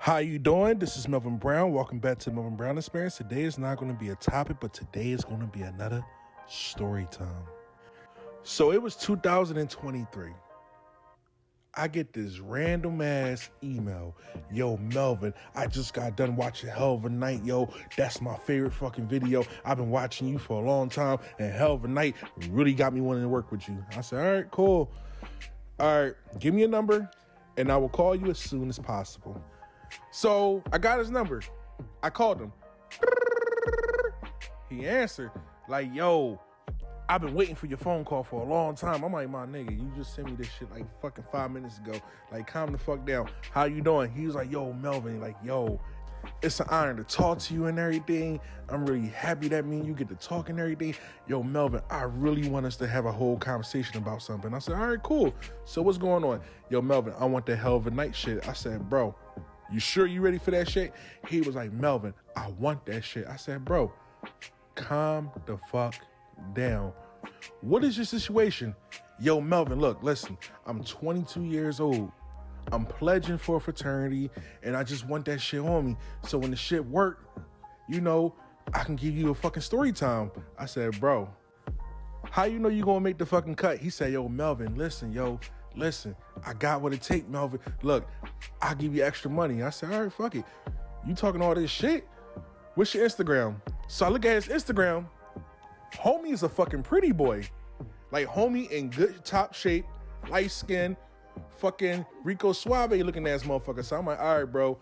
How you doing? This is Melvin Brown. Welcome back to the Melvin Brown Experience. Today is not going to be a topic, but today is going to be another story time. So it was 2023. I get this random ass email. Yo, Melvin, I just got done watching Hell of a Night. Yo, that's my favorite fucking video. I've been watching you for a long time, and Hell of a Night really got me wanting to work with you. I said, all right, cool. All right, give me a number, and I will call you as soon as possible. So I got his number. I called him. He answered like, yo, I've been waiting for your phone call for a long time. I'm like, my nigga, you just sent me this shit like fucking 5 minutes ago. Like, calm the fuck down. How you doing? He was like, yo, Melvin, like, yo, it's an honor to talk to you and everything. I'm really happy that me and you get to talk and everything. Yo, Melvin, I really want us to have a whole conversation about something. I said, all right, cool. So what's going on? Yo, Melvin, I want the Hell of a Night shit. I said, bro, you sure you ready for that shit? He was like, Melvin, I want that shit. I said, bro, calm the fuck down. What is your situation? Yo, Melvin, look, listen, I'm 22 years old. I'm pledging for a fraternity, and I just want that shit on me. So when the shit work, you know, I can give you a fucking story time. I said, bro, how you know you gonna make the fucking cut? He said, yo, Melvin, listen, I got what it take, Melvin. Look, I'll give you extra money. I said, all right, fuck it. You talking all this shit? What's your Instagram? So I look at his Instagram. Homie is a fucking pretty boy. Like, homie in good top shape, light skin, fucking Rico Suave looking ass motherfucker. So I'm like, all right, bro,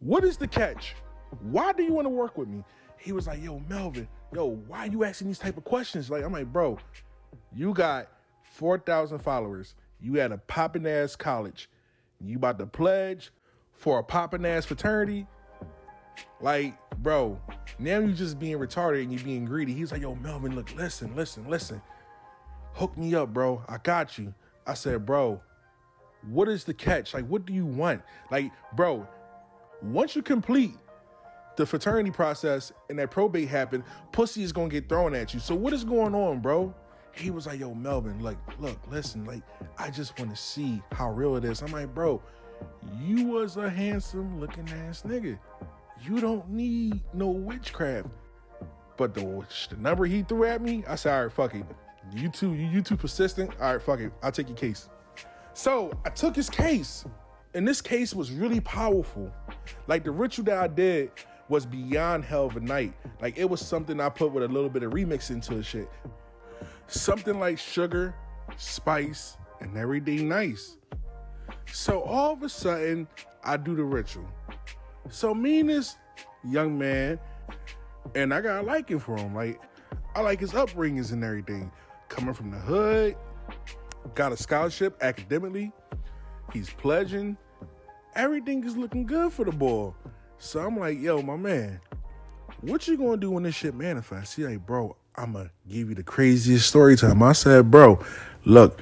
what is the catch? Why do you want to work with me? He was like, yo, Melvin, yo, why you asking these type of questions? Like, I'm like, bro, you got 4,000 followers. You at a poppin' ass college. You about to pledge for a poppin' ass fraternity. Like, bro, now you just being retarded and you being greedy. He's like, yo, Melvin, look, listen. Hook me up, bro. I got you. I said, bro, what is the catch? Like, what do you want? Like, bro, once you complete the fraternity process and that probate happened, pussy is gonna get thrown at you. So what is going on, bro? He was like, yo, Melvin, like, look, listen, like, I just want to see how real it is. I'm like, bro, you was a handsome looking ass nigga. You don't need no witchcraft. But the number he threw at me, I said, all right, fuck it. You too persistent. All right, fuck it. I'll take your case. So I took his case, and this case was really powerful. Like, the ritual that I did was beyond Hell of a Night. Like, it was something I put with a little bit of remix into the shit. Something like sugar, spice, and everything nice. So all of a sudden, I do the ritual. So me and this young man, and I got a liking for him. Like, I like his upbringings and everything. Coming from the hood, got a scholarship academically. He's pledging. Everything is looking good for the boy. So I'm like, yo, my man, what you gonna do when this shit manifests? He like, bro, I'm gonna give you the craziest story time. I said, bro, look,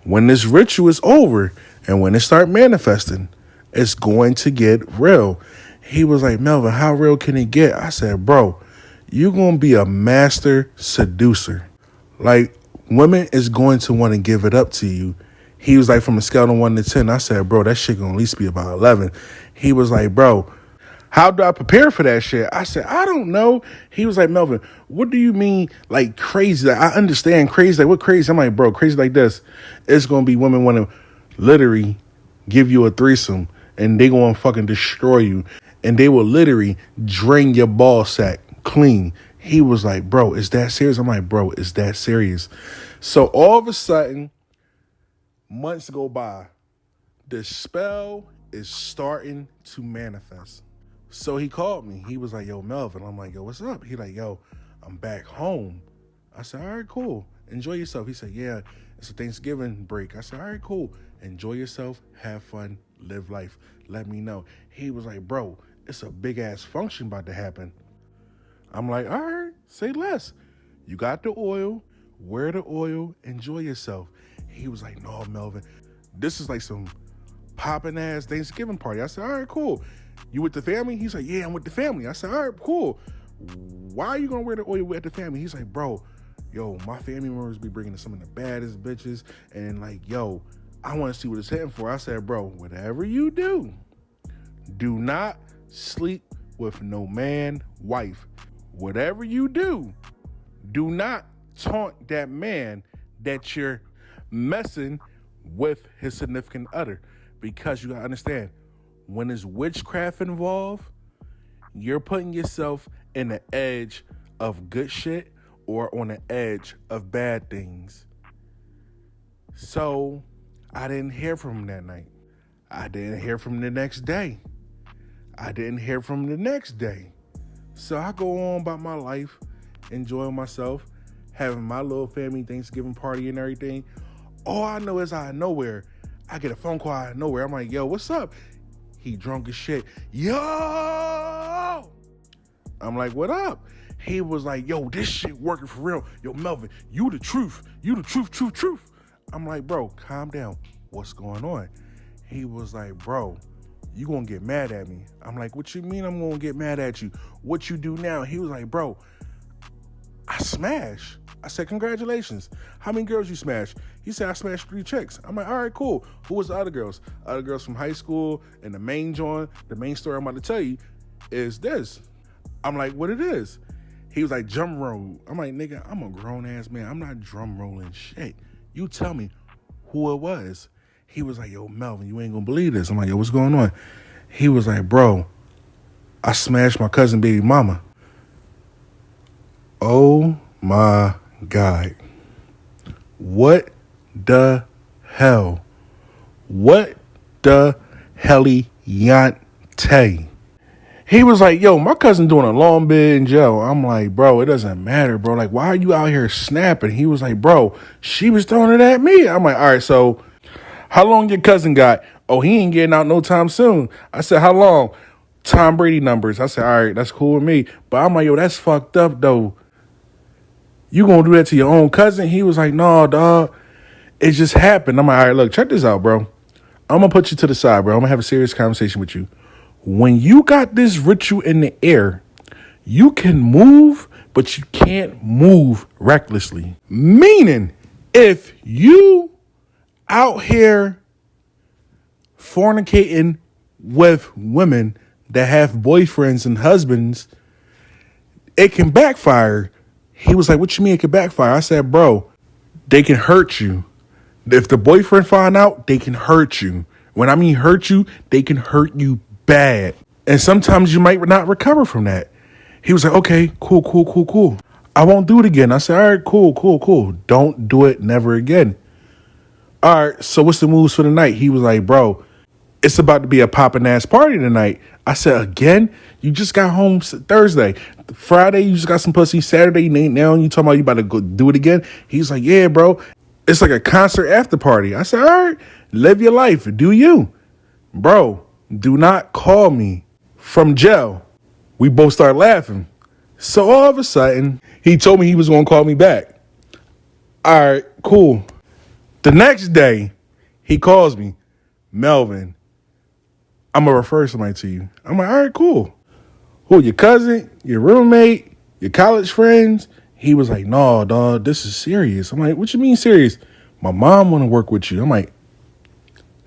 when this ritual is over and when it start manifesting, it's going to get real. He was like, Melvin, how real can it get? I said, bro, you're gonna be a master seducer. Like, women is going to want to give it up to you. He was like, from a scale of 1 to 10. I said, bro, that shit gonna at least be about 11. He was like, bro, how do I prepare for that shit? I said, I don't know. He was like, Melvin, what do you mean, like, crazy? Like, I understand crazy. Like, what crazy? I'm like, bro, crazy like this. It's going to be women want to literally give you a threesome, and they going to fucking destroy you, and they will literally drain your ball sack clean. He was like, bro, is that serious? I'm like, bro, is that serious? So all of a sudden, months go by. The spell is starting to manifest. So he called me. He was like, yo, Melvin. I'm like, yo, what's up? He like, yo, I'm back home. I said, all right, cool. Enjoy yourself. He said, yeah, it's a Thanksgiving break. I said, all right, cool. Enjoy yourself. Have fun. Live life. Let me know. He was like, bro, it's a big ass function about to happen. I'm like, all right, say less. You got the oil. Wear the oil. Enjoy yourself. He was like, no, Melvin, this is like some popping ass Thanksgiving party. I said, all right, cool. You with the family? He's like, yeah, I'm with the family. I said, all right, cool. Why are you gonna wear the oil at the family? He's like, bro, yo, my family members be bringing some of the baddest bitches, and like, yo, I want to see what it's hitting for. I said, bro, whatever you do Do not sleep with no man, wife. Whatever you do not taunt that man that you're messing with his significant other. Because you gotta understand, when there's witchcraft involved, you're putting yourself in the edge of good shit or on the edge of bad things. So I didn't hear from him that night. I didn't hear from him the next day. I didn't hear from him the next day. So I go on about my life, enjoying myself, having my little family Thanksgiving party and everything. All I know is out of nowhere, I get a phone call out of nowhere. I'm like, yo, what's up? He drunk as shit. Yo! I'm like, what up? He was like, yo, this shit working for real. Yo, Melvin, you the truth. You the truth. I'm like, bro, calm down. What's going on? He was like, bro, you gonna get mad at me. I'm like, what you mean I'm gonna get mad at you? What you do now? He was like, bro, I smash. I said, congratulations. How many girls you smashed? He said, I smashed 3 chicks. I'm like, all right, cool. Who was the other girls? Other girls from high school. And the main story I'm about to tell you is this. I'm like, what it is? He was like, drum roll. I'm like, nigga, I'm a grown ass man. I'm not drum rolling shit. You tell me who it was. He was like, yo, Melvin, you ain't gonna believe this. I'm like, yo, what's going on? He was like, bro, I smashed my cousin baby mama. Oh my God. What the hell? What the heliante? He was like, yo, my cousin doing a long bid in jail. I'm like, bro, it doesn't matter, bro. Like, why are you out here snapping? He was like, bro, she was throwing it at me. I'm like, all right, so how long your cousin got? Oh, he ain't getting out no time soon. I said, how long? Tom Brady numbers. I said, all right, that's cool with me. But I'm like, yo, that's fucked up, though. You gonna do that to your own cousin? He was like, no, dog. It just happened. I'm like, all right, look, check this out, bro. I'm gonna put you to the side, bro. I'm gonna have a serious conversation with you. When you got this ritual in the air, you can move, but you can't move recklessly. Meaning, if you out here fornicating with women that have boyfriends and husbands, it can backfire. He was like, what you mean it can backfire? I said, bro, they can hurt you. If the boyfriend find out, they can hurt you. When I mean hurt you, they can hurt you bad. And sometimes you might not recover from that. He was like, okay, cool. I won't do it again. I said, all right, cool. Don't do it never again. All right, so what's the moves for the night? He was like, bro, it's about to be a poppin' ass party tonight. I said, again? You just got home Thursday. Friday, you just got some pussy. Saturday, now you talking about you about to go do it again? He's like, yeah, bro. It's like a concert after party. I said, all right, live your life. Do you? Bro, do not call me from jail. We both start laughing. So all of a sudden, he told me he was going to call me back. All right, cool. The next day, he calls me, Melvin, I'm going to refer somebody to you. I'm like, all right, cool. Who, your cousin, your roommate, your college friends? He was like, no, dog, this is serious. I'm like, what you mean serious? My mom want to work with you. I'm like,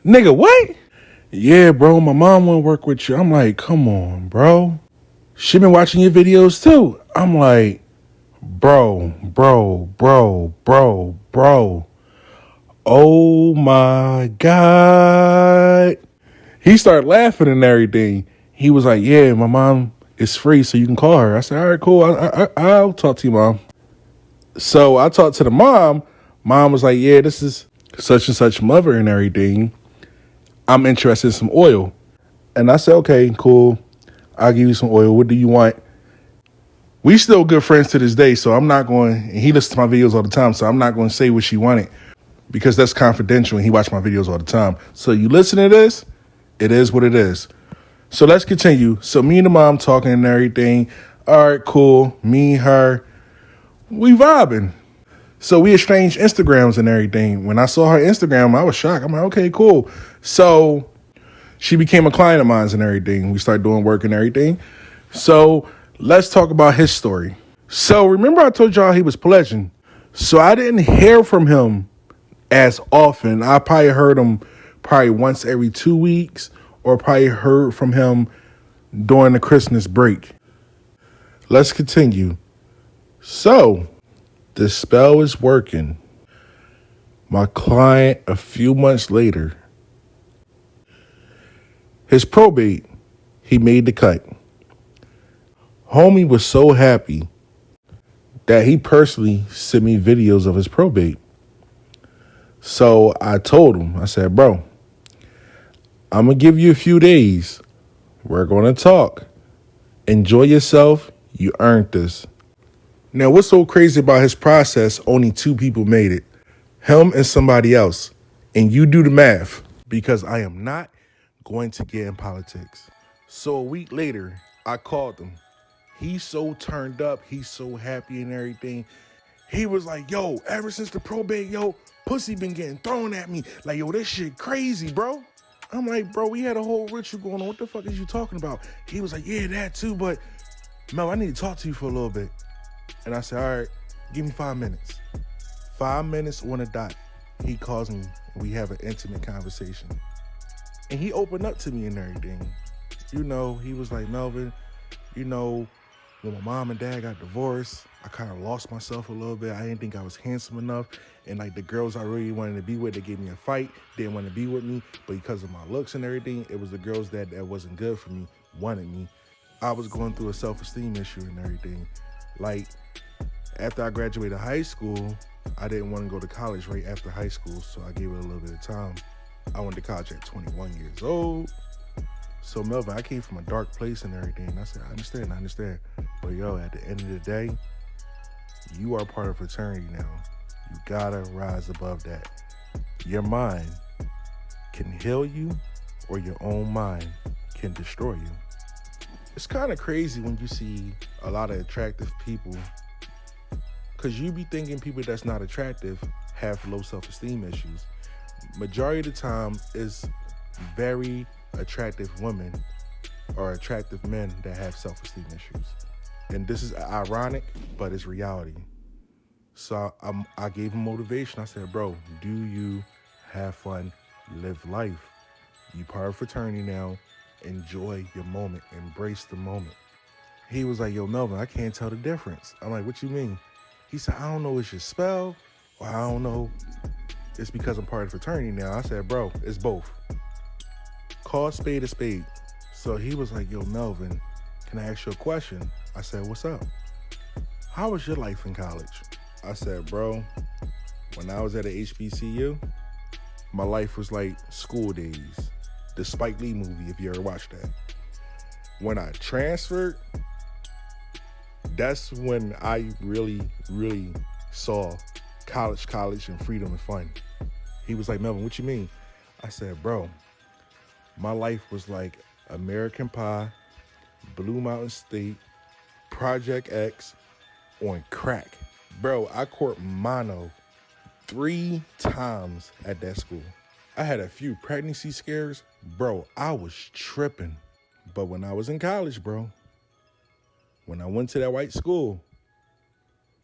nigga, what? Yeah, bro, my mom want to work with you. I'm like, come on, bro. She been watching your videos too. I'm like, bro. Oh my God. He started laughing and everything. He was like, yeah, my mom is free, so you can call her. I said, all right, cool. I'll talk to you, mom. So I talked to the mom. Mom was like, yeah, this is such and such mother and everything. I'm interested in some oil. And I said, okay, cool. I'll give you some oil. What do you want? We still good friends to this day, so I'm not going, and he listens to my videos all the time, so I'm not going to say what she wanted because that's confidential and he watched my videos all the time. So you listen to this, it is what it is. So let's continue. So me and the mom talking and everything. All right, cool. Me, her, we vibing. So we exchanged Instagrams and everything. When I saw her Instagram, I was shocked. I'm like, okay, cool. So she became a client of mine and everything. We started doing work and everything. So let's talk about his story. So remember I told y'all he was pledging. So I didn't hear from him as often. I probably heard him once every 2 weeks or probably heard from him during the Christmas break. Let's continue. So, the spell is working. My client, a few months later, his probate, he made the cut. Homie was so happy that he personally sent me videos of his probate. So I told him, I said, bro, I'm going to give you a few days. We're going to talk. Enjoy yourself. You earned this. Now, what's so crazy about his process, only 2 people made it. Him and somebody else. And you do the math, because I am not going to get in politics. So a week later, I called him. He's so turned up. He's so happy and everything. He was like, yo, ever since the probate, yo, pussy been getting thrown at me. Like, yo, this shit crazy, bro. I'm like, bro, we had a whole ritual going on. What the fuck is you talking about? He was like, yeah, that too, but Mel, I need to talk to you for a little bit. And I said, all right, give me 5 minutes. 5 minutes on the dot. He calls me and we have an intimate conversation. And he opened up to me and everything. You know, he was like, Melvin, you know, when my mom and dad got divorced, I kind of lost myself a little bit. I didn't think I was handsome enough. And like the girls I really wanted to be with, they gave me a fight, didn't want to be with me. But because of my looks and everything, it was the girls that wasn't good for me, wanted me. I was going through a self-esteem issue and everything. Like, after I graduated high school, I didn't want to go to college right after high school, so I gave it a little bit of time. I went to college at 21 years old. So, Melvin, I came from a dark place and everything. And I said, I understand. But, yo, at the end of the day, you are part of fraternity now. You gotta rise above that. Your mind can heal you, or your own mind can destroy you. It's kind of crazy when you see a lot of attractive people, because you be thinking people that's not attractive have low self-esteem issues. Majority of the time, it's very attractive women or attractive men that have self-esteem issues. And this is ironic, but it's reality. So I gave him motivation. I said, bro, do you have fun? Live life. You part of fraternity now. Enjoy your moment. Embrace the moment. He was like, yo, Melvin, I can't tell the difference. I'm like, what you mean? He said, I don't know, it's your spell, or I don't know, it's because I'm part of fraternity now. I said, bro, it's both. Call a spade a spade. So he was like, yo, Melvin, can I ask you a question? I said, what's up? How was your life in college? I said, bro, when I was at a HBCU, my life was like School Days, the Spike Lee movie, if you ever watched that. When I transferred, that's when I really, really saw college and freedom and fun. He was like, Melvin, what you mean? I said, bro, my life was like American Pie, Blue Mountain State, Project X on crack. Bro, I caught mono 3 times at that school. I had a few pregnancy scares. Bro, I was tripping. But when I was in college, bro, when I went to that white school,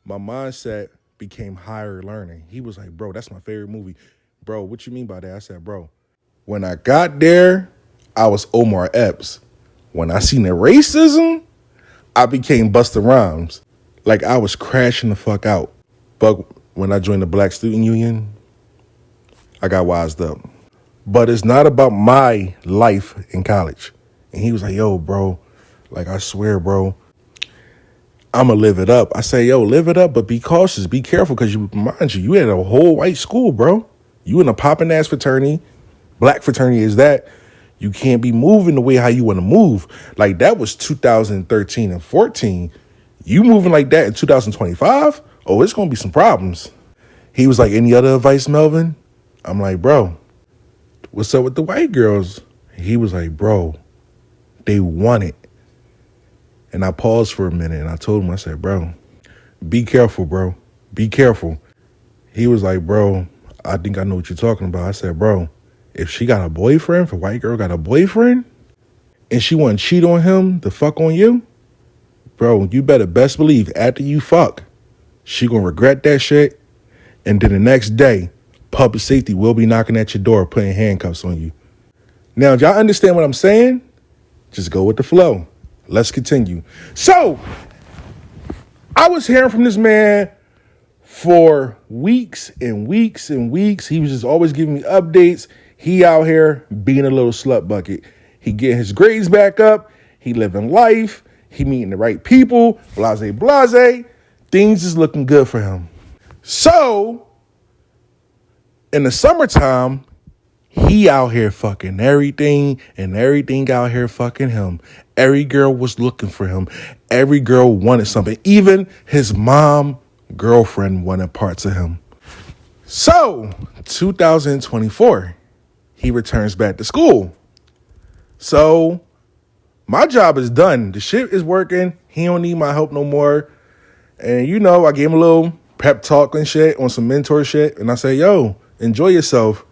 my mindset became higher learning. He was like, bro, that's my favorite movie. Bro, what you mean by that? I said, bro, when I got there, I was Omar Epps. When I seen the racism, I became Busta Rhymes. Like, I was crashing the fuck out. But when I joined the Black Student Union, I got wised up. But it's not about my life in college. And he was like, yo, bro, like, I swear, bro, I'm going to live it up. I say, yo, live it up, but be cautious. Be careful, because you had a whole white school, bro. You in a popping ass fraternity. Black fraternity is that. You can't be moving the way how you want to move. Like, that was 2013 and 14. You moving like that in 2025? Oh, it's going to be some problems. He was like, any other advice, Melvin? I'm like, bro, what's up with the white girls? He was like, bro, they want it. And I paused for a minute and I told him, I said, bro, be careful, bro. Be careful. He was like, bro, I think I know what you're talking about. I said, bro, if she got a boyfriend, if a white girl got a boyfriend and she want to cheat on him to fuck on you, bro, you better best believe after you fuck, she gonna regret that shit. And then the next day, public safety will be knocking at your door, putting handcuffs on you. Now, y'all understand what I'm saying? Just go with the flow. Let's continue. So, I was hearing from this man for weeks and weeks and weeks. He was just always giving me updates. He out here being a little slut bucket. He getting his grades back up. He living life. He meeting the right people. Blase, blase. Things is looking good for him. So, in the summertime, he out here fucking everything and everything out here fucking him. Every girl was looking for him. Every girl wanted something. Even his mom girlfriend wanted parts of him. So, 2024, he returns back to school. So, my job is done. The shit is working. He don't need my help no more. And you know, I gave him a little pep talk and shit on some mentor shit. And I say, yo, enjoy yourself.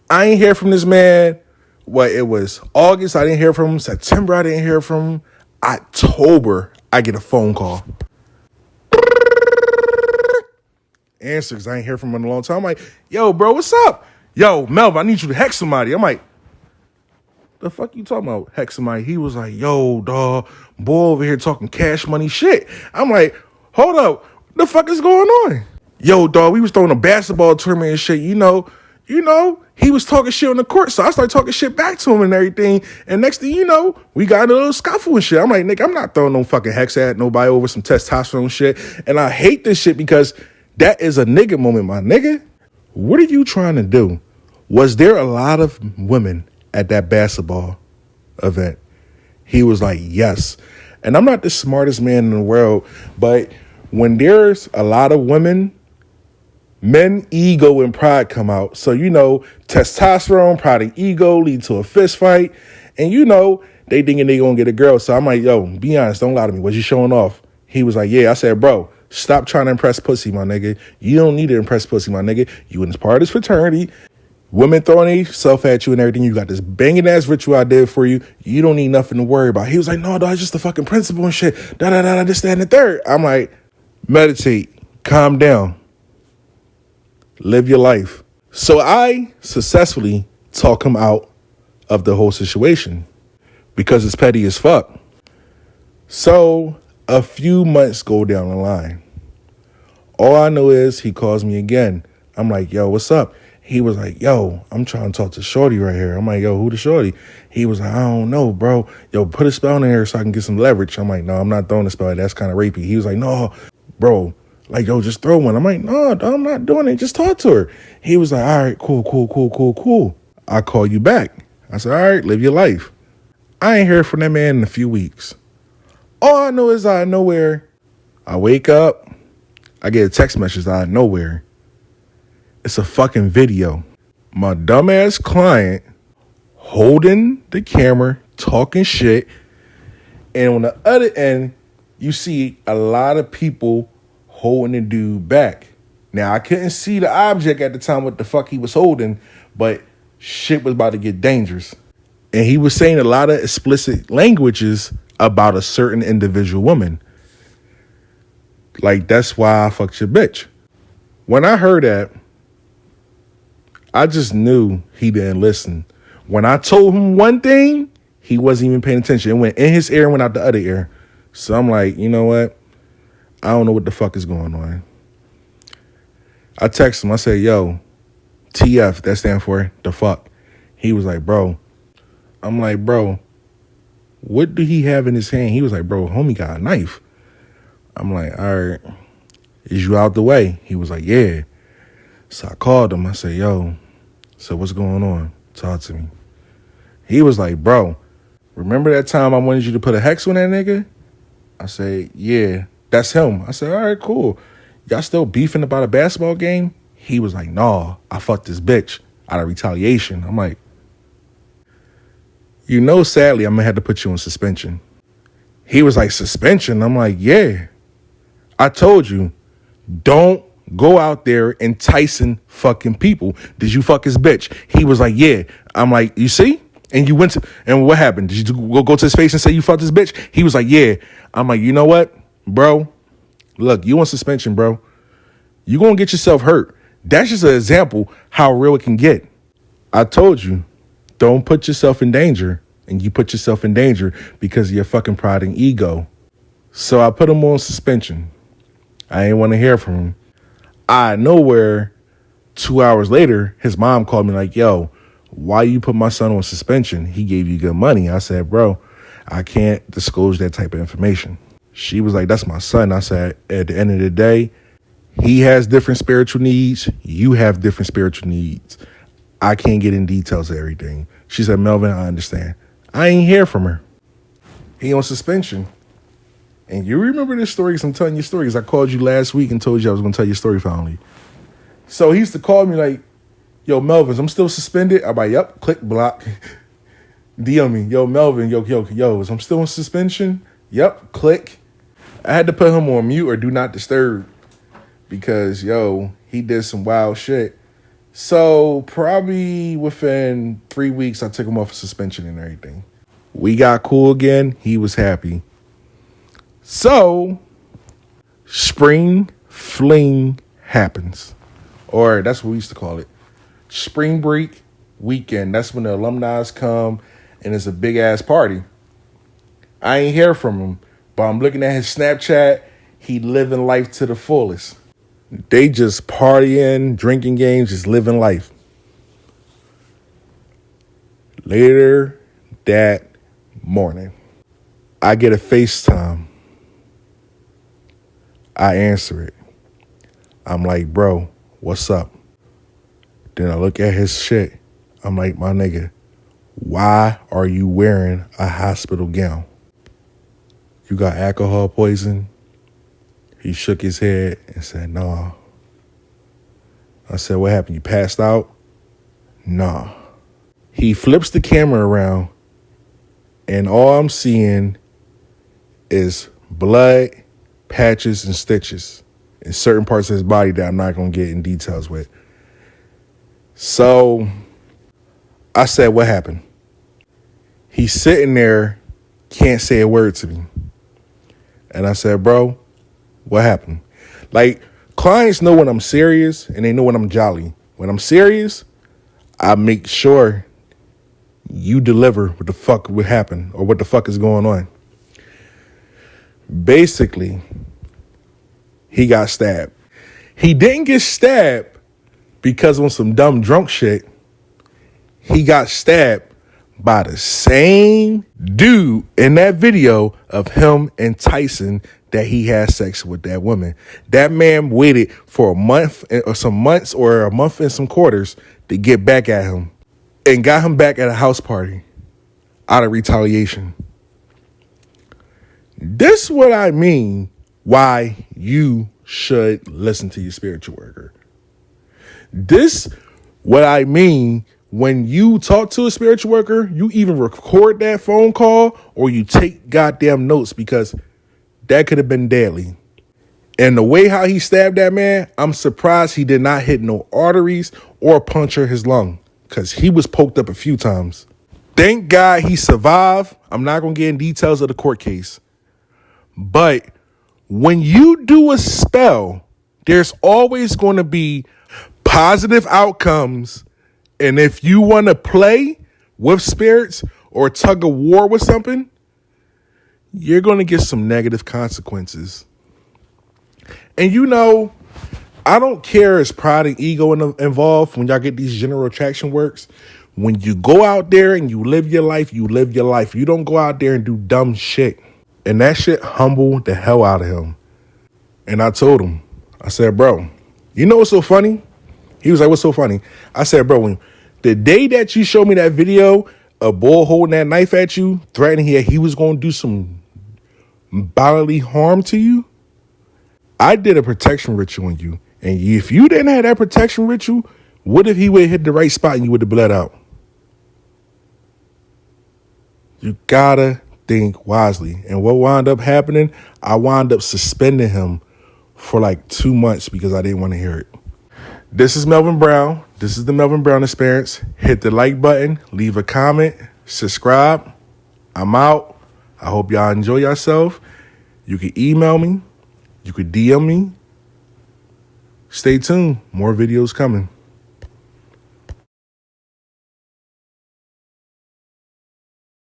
I ain't hear from this man. It was August, I didn't hear from him. September, I didn't hear from him. October, I get a phone call. Answer, because I ain't hear from him in a long time. I'm like, yo, bro, what's up? Yo, Melv, I need you to hex somebody. I'm like, the fuck you talking about, hex somebody? He was like, yo, dawg, boy over here talking cash money shit. I'm like, hold up, what the fuck is going on? Yo, dawg, we was throwing a basketball tournament and shit, you know, he was talking shit on the court, so I started talking shit back to him and everything. And next thing you know, we got in a little scuffle and shit. I'm like, nigga, I'm not throwing no fucking hex at nobody over some testosterone shit. And I hate this shit because that is a nigga moment, my nigga. What are you trying to do? Was there a lot of women at that basketball event? He was like, yes. And I'm not the smartest man in the world, but when there's a lot of women, men ego and pride come out. So, you know, testosterone, pride and ego lead to a fist fight. And, you know, they thinking they gonna get a girl. So I'm like, yo, be honest, don't lie to me. Was you showing off? He was like, yeah. I said, bro, stop trying to impress pussy, my nigga. You don't need to impress pussy, my nigga. You in part of this fraternity. Women throwing themselves at you and everything. You got this banging ass ritual I did for you. You don't need nothing to worry about. He was like, no, dog, it's just the fucking principle and shit. This, that, and the third. I'm like, meditate, calm down. Live your life. So I successfully talk him out of the whole situation because it's petty as fuck. So a few months go down the line. All I know is he calls me again. I'm like, yo, what's up? He was like, yo, I'm trying to talk to shorty right here. I'm like, yo, who the shorty? He was like, I don't know, bro. Yo, put a spell in there so I can get some leverage. I'm like, no, I'm not throwing a spell. That's kind of rapey. He was like, no, bro. Like, yo, just throw one. I'm like, no, I'm not doing it. Just talk to her. He was like, all right, cool. I'll call you back. I said, all right, live your life. I ain't heard from that man in a few weeks. All I know is out of nowhere, I wake up, I get a text message out of nowhere. It's a fucking video. My dumbass client holding the camera, talking shit. And on the other end, you see a lot of people holding the dude back. Now, I couldn't see the object at the time what the fuck he was holding, but shit was about to get dangerous. And he was saying a lot of explicit languages about a certain individual woman. Like, that's why I fucked your bitch. When I heard that, I just knew he didn't listen. When I told him one thing, he wasn't even paying attention. It went in his ear and went out the other ear. So I'm like, you know what? I don't know what the fuck is going on. I text him. I said, yo, TF, that stand for the fuck. He was like, bro. I'm like, bro, what do he have in his hand? He was like, bro, homie got a knife. I'm like, all right, is you out the way? He was like, yeah. So I called him. I said, yo, so what's going on? Talk to me. He was like, bro, remember that time I wanted you to put a hex on that nigga? I said, yeah. That's him. I said, all right, cool. Y'all still beefing about a basketball game? He was like, nah, I fucked this bitch out of retaliation. I'm like, you know, sadly, I'm going to have to put you on suspension. He was like, suspension? I'm like, yeah. I told you, don't go out there enticing fucking people. Did you fuck his bitch? He was like, yeah. I'm like, you see? And you went to, and what happened? Did you go to his face and say you fucked his bitch? He was like, yeah. I'm like, you know what? Bro, look, you on suspension, bro. You gonna get yourself hurt. That's just an example how real it can get. I told you, Don't put yourself in danger. And you put yourself in danger because of your fucking pride and ego. So I put him on suspension. I ain't want to hear from him. Out of nowhere, 2 hours later, his mom called me like, yo, why you put my son on suspension? He gave you good money. I said, bro, I can't disclose that type of information. She was like, that's my son. I said, at the end of the day, he has different spiritual needs. You have different spiritual needs. I can't get in details of everything. She said, Melvin, I understand. I ain't hear from her. He on suspension. And you remember this story because I'm telling you stories. I called you last week and told you I was going to tell you a story finally. So he used to call me like, yo, Melvin, I'm still suspended. I'm like, yep, click block. DM me, yo, Melvin, yo, I'm still in suspension. Yep, click. I had to put him on mute or do not disturb because, yo, he did some wild shit. So probably within 3 weeks, I took him off of suspension and everything. We got cool again. He was happy. So spring fling happens. Or that's what we used to call it. Spring break weekend. That's when the alumni come and it's a big ass party. I ain't hear from him, but I'm looking at his Snapchat. He living life to the fullest. They just partying, drinking games, just living life. Later that morning, I get a FaceTime. I answer it. I'm like, bro, what's up? Then I look at his shit. I'm like, my nigga, why are you wearing a hospital gown? You got alcohol poison? He shook his head and said, nah. I said, what happened? You passed out? Nah. He flips the camera around and all I'm seeing is blood, patches, and stitches in certain parts of his body that I'm not going to get in details with. So I said, what happened? He's sitting there, can't say a word to me. And I said, bro, what happened? Like, clients know when I'm serious and they know when I'm jolly. When I'm serious, I make sure you deliver what the fuck would happen or what the fuck is going on. Basically, he got stabbed. He didn't get stabbed because on some dumb drunk shit. He got stabbed by the same dude in that video of him and Tyson that he had sex with that woman. That man waited for a month or some months or a month and some quarters to get back at him and got him back at a house party out of retaliation. This is what I mean why you should listen to your spiritual worker. This what I mean when you talk to a spiritual worker, you either record that phone call or you take goddamn notes because that could have been deadly. And the way how he stabbed that man, I'm surprised he did not hit no arteries or puncture his lung because he was poked up a few times. Thank God he survived. I'm not going to get in details of the court case. But when you do a spell, there's always going to be positive outcomes. And if you want to play with spirits or tug of war with something, you're going to get some negative consequences. And you know, I don't care if pride and ego involved when y'all get these general attraction works. When you go out there and you live your life, you live your life. You don't go out there and do dumb shit. And that shit humbled the hell out of him. And I told him, I said, bro, you know what's so funny? He was like, what's so funny? I said, bro, the day that you showed me that video, a bull holding that knife at you, threatening he was going to do some bodily harm to you, I did a protection ritual on you. And if you didn't have that protection ritual, what if he would have hit the right spot and you would have bled out? You gotta think wisely. And what wound up happening, I wound up suspending him for like 2 months because I didn't want to hear it. This is Melvin Brown. This is the Melvin Brown Experience. Hit the like button, leave a comment, subscribe. I'm out. I hope y'all enjoy yourself. You can email me. You could DM me. Stay tuned. More videos coming.